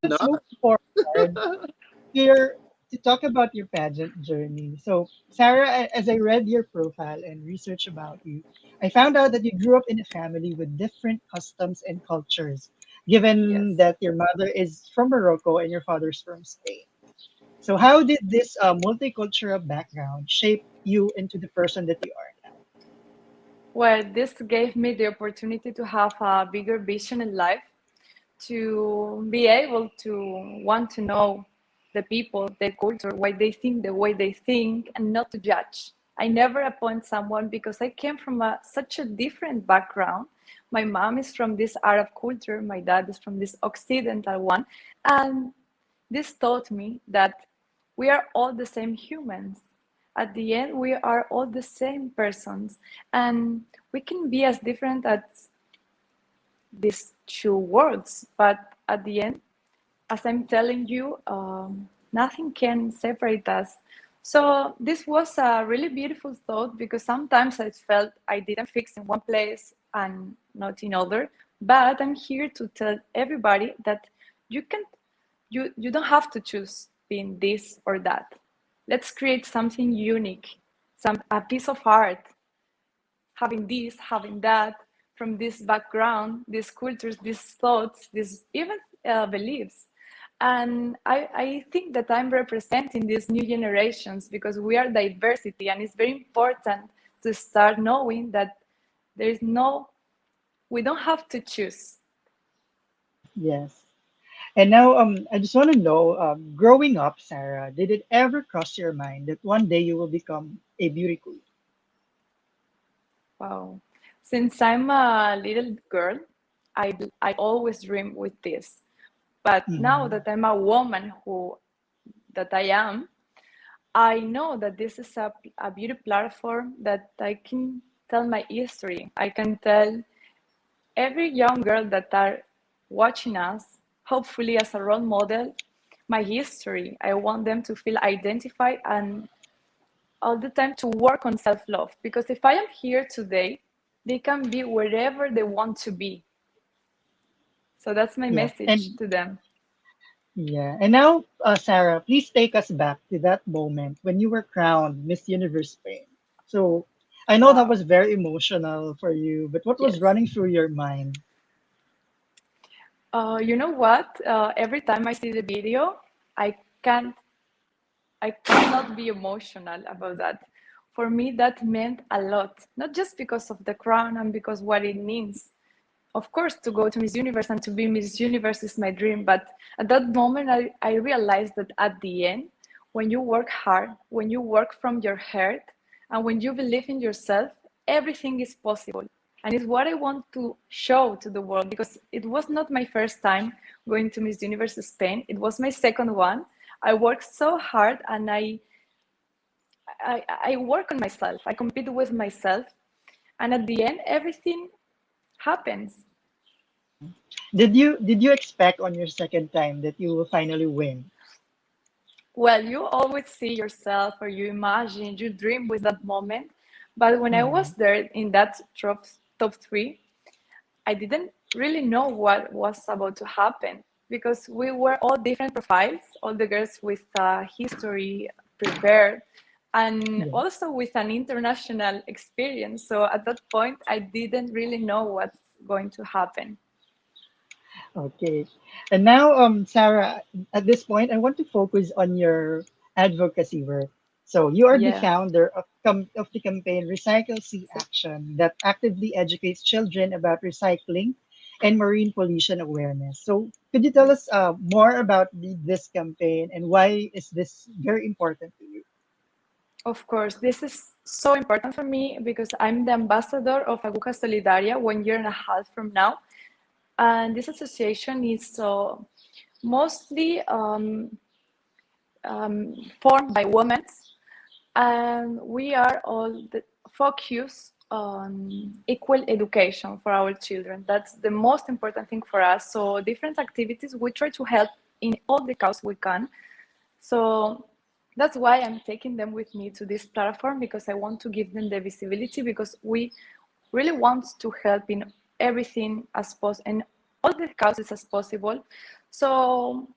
let's not. move forward here to talk about your pageant journey. So, Sarah, as I read your profile and research about you, I found out that you grew up in a family with different customs and cultures, given Yes. that your mother is from Morocco and your father's from Spain. So, how did this multicultural background shape you into the person that you are now? Well, this gave me the opportunity to have a bigger vision in life, to be able to want to know the people, their culture, why they think the way they think, and not to judge. I never appoint someone because I came from such a different background. My mom is from this Arab culture, my dad is from this Occidental one, and this taught me that we are all the same humans. At the end, we are all the same persons, and we can be as different as these two words, but at the end, as I'm telling you, nothing can separate us. So this was a really beautiful thought because sometimes I felt I didn't fix in one place and not in other. But I'm here to tell everybody that you can you don't have to choose being this or that. Let's create something unique, some a piece of art, having this, having that, from this background, these cultures, these thoughts, these even beliefs. And I think that I'm representing these new generations because we are diversity, and it's very important to start knowing that there is no, we don't have to choose. Yes. And now, I just want to know, growing up, Sarah, did it ever cross your mind that one day you will become a beauty queen? Wow. Since I'm a little girl, I always dream with this. But now Mhm. that I'm a woman who that I am, I know that this is a beauty platform that I can tell my history. I can tell every young girl that are watching us, hopefully as a role model, my history. I want them to feel identified and all the time to work on self-love. Because if I am here today, they can be wherever they want to be. So that's my Yes. message And to them. yeah. And now, Sarah, please take us back to that moment when you were crowned Miss Universe Spain. So I know that Wow. was very emotional for you, but what was Yes. running through your mind? You know what? Every time I see the video, I can't I cannot be emotional about that. For me, that meant a lot, not just because of the crown and because what it means. Of course, to go to Miss Universe and to be Miss Universe is my dream. But at that moment, I realized that at the end, when you work hard, when you work from your heart, and when you believe in yourself, everything is possible. And it's what I want to show to the world because it was not my first time going to Miss Universe Spain. It was my second one. I worked so hard and I work on myself. I compete with myself. And at the end, everything happens. Did you expect on your second time that you will finally win? Well, you always see yourself or you imagine, you dream with that moment. But when I was Mhm. there in that top three, I didn't really know what was about to happen because we were all different profiles, all the girls with history prepared, and Yeah. also with an international experience. So at that point, I didn't really know what's going to happen. Okay. And now, Sarah, at this point, I want to focus on your advocacy work. So you are the Yes. founder of the campaign Recycle Sea Action that actively educates children about recycling and marine pollution awareness. So could you tell us Yes. more about this campaign and why is this very important to you? Of course, this is so important for me because I'm the ambassador of Aguja Solidaria 1 year and a half from now. And this association is mostly formed by women, and we are all focused on equal education for our children. That's the most important thing for us. So different activities, we try to help in all the cause we can. So that's why I'm taking them with me to this platform because I want to give them the visibility because we really want to help in everything as possible all the causes as possible. So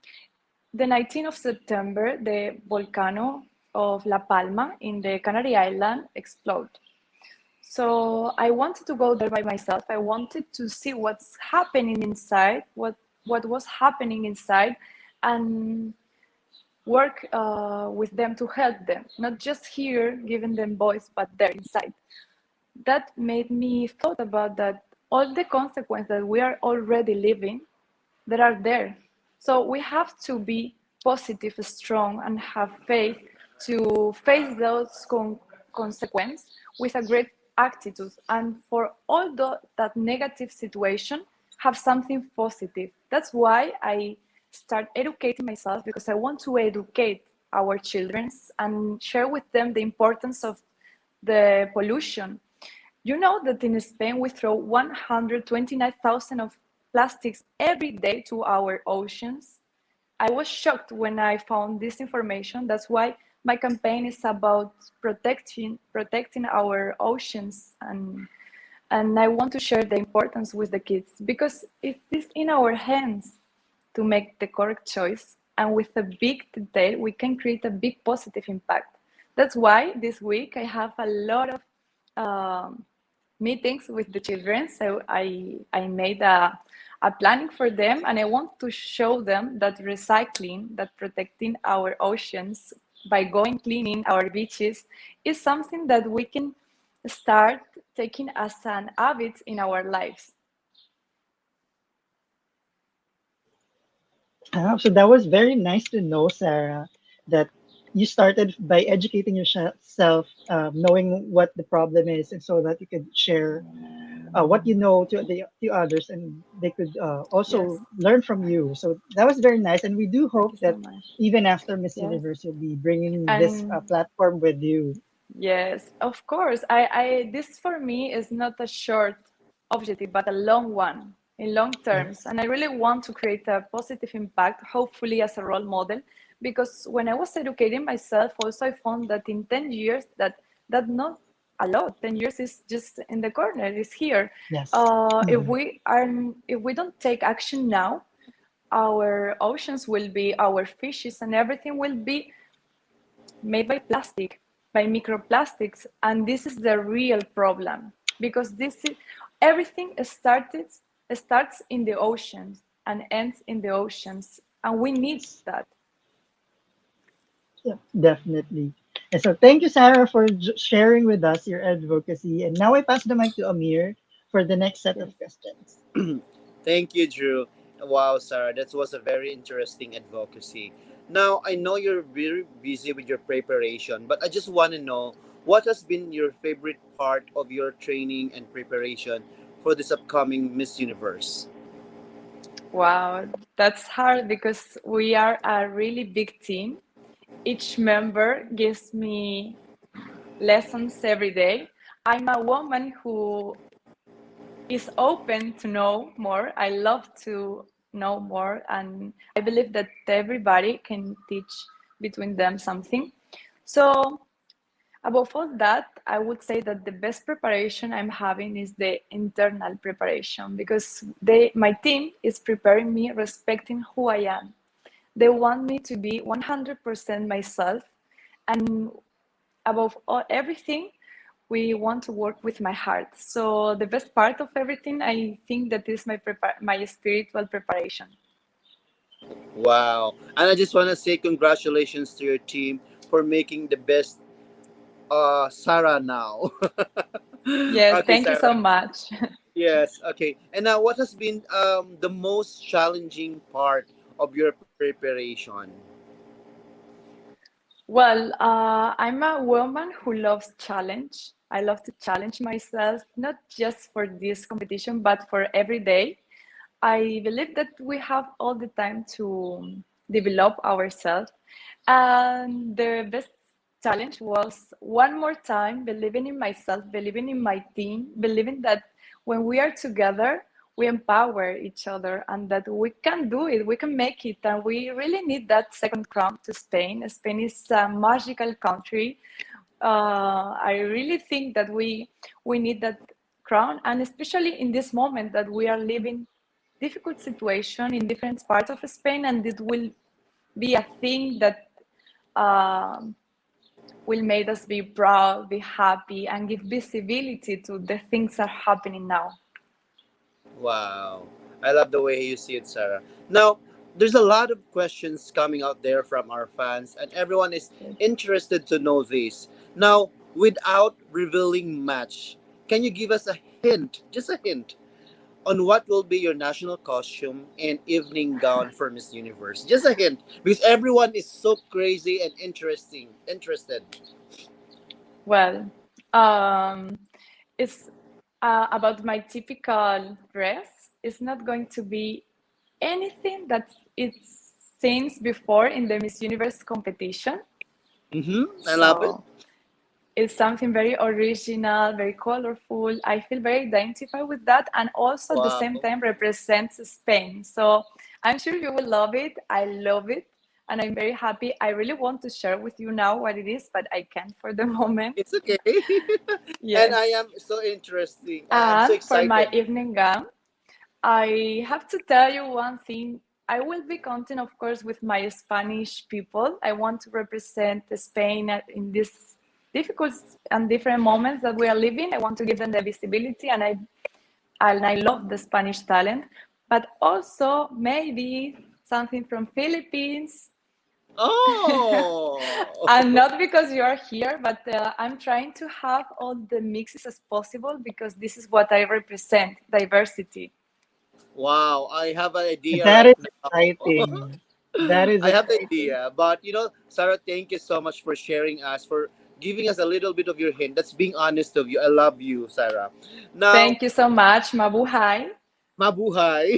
the 19th of September, the volcano of La Palma in the Canary Island exploded. So I wanted to go there by myself. I wanted to see what's happening inside, what was happening inside, and work with them to help them, not just here giving them voice, but there inside. That made me thought about that all the consequences that we are already living that are there. So we have to be positive, strong, and have faith to face those consequences with a great attitude. And for all that negative situation, have something positive. That's why I start educating myself, because I want to educate our children and share with them the importance of the pollution. You know that in Spain we throw 129,000 of plastics every day to our oceans. I was shocked when I found this information. That's why my campaign is about protecting our oceans, and I want to share the importance with the kids, because it is in our hands to make the correct choice, and with a big detail we can create a big positive impact. That's why this week I have a lot of meetings with the children. So I made a planning for them, and I want to show them that recycling, that protecting our oceans by going cleaning our beaches is something that we can start taking as an habit in our lives. So that was very nice to know, Sarah, that you started by educating yourself, knowing what the problem is, and so that you could share what you know to others, and they could Yes, also learn from you. So that was very nice, and we do thank hope you so that much. even after Miss Yes, Universe, you'll be bringing this and platform with you. yes, of course. I this for me is not a short objective, but a long one in long terms. Yes. And I really want to create a positive impact, hopefully as a role model, because when I was educating myself, also I found that in 10 years that not a lot. 10 years is just in the corner, it's here. Yes. Mhm. If we don't take action now, our oceans will be, our fishes and everything will be made by plastic, by microplastics, and this is the real problem, because this is everything starts in the oceans and ends in the oceans, and we need Yes. that. Yeah, definitely. And so thank you, Sarah, for sharing with us your advocacy. And now I pass the mic to Amir for the next set of Yes. questions. Thank you, Drew. Wow, Sarah, that was a very interesting advocacy. Now, I know you're very busy with your preparation, but I just want to know what has been your favorite part of your training and preparation for this upcoming Miss Universe? Wow, that's hard because we are a really big team. Each member gives me lessons every day. I'm a woman who is open to know more. I love to know more, and I believe that everybody can teach between them something. So, above all that, I would say that the best preparation I'm having is the internal preparation, because my team is preparing me respecting who I am. They want me to be 100% myself, and above all everything, we want to work with my heart. So the best part of everything, I think, that is my spiritual preparation. Wow. And I just want to say congratulations to your team for making the best Sarah now. Yes, Okay, thank you so Sarah. much. Yes, okay. And now, what has been the most challenging part of your preparation? Well, I'm a woman who loves challenge. I love to challenge myself, not just for this competition, but for every day. I believe that we have all the time to develop ourselves. And the best challenge was one more time believing in myself, believing in my team, believing that when we are together, we empower each other and that we can do it, we can make it. And we really need that second crown to Spain. Spain is a magical country. I really think that we need that crown, and especially in this moment that we are living difficult situation in different parts of Spain, and it will be a thing that um, will make us be proud, be happy, and give visibility to the things that are happening now. Wow. I love the way you see it, Sarah. Now, there's a lot of questions coming out there from our fans, and everyone is interested to know this. Now, without revealing much, can you give us a hint, just a hint, on what will be your national costume and evening gown for Miss Universe? Just a hint, because everyone is so crazy and interested. Well, it's about my typical dress. It's not going to be anything that it's seen before in the Miss Universe competition. Mm-hmm. I love it. So it's something very original, very colorful. I feel very identified with that, and also at the Wow. same time represents Spain. So I'm sure you will love it. I love it, and I'm very happy. I really want to share with you now what it is, but I can't for the moment. It's okay. And I Yes. am so interesting. I'm so And for my excited. evening gown, I have to tell you one thing. I will be counting, of course, with my Spanish people. I want to represent Spain in these difficult and different moments that we are living. I want to give them the visibility, and I love the Spanish talent, but also maybe something from Philippines. Oh. And not because you are here, but I'm trying to have all the mixes as possible because this is what I represent, diversity. Wow, I have an idea That right is now. exciting. That is I have the exciting. idea, but Sarah, thank you so much for sharing us, for giving us a little bit of your hint. That's being honest of you. I love you, Sarah. Now, Thank you so much, Mabuhay. mabuhay.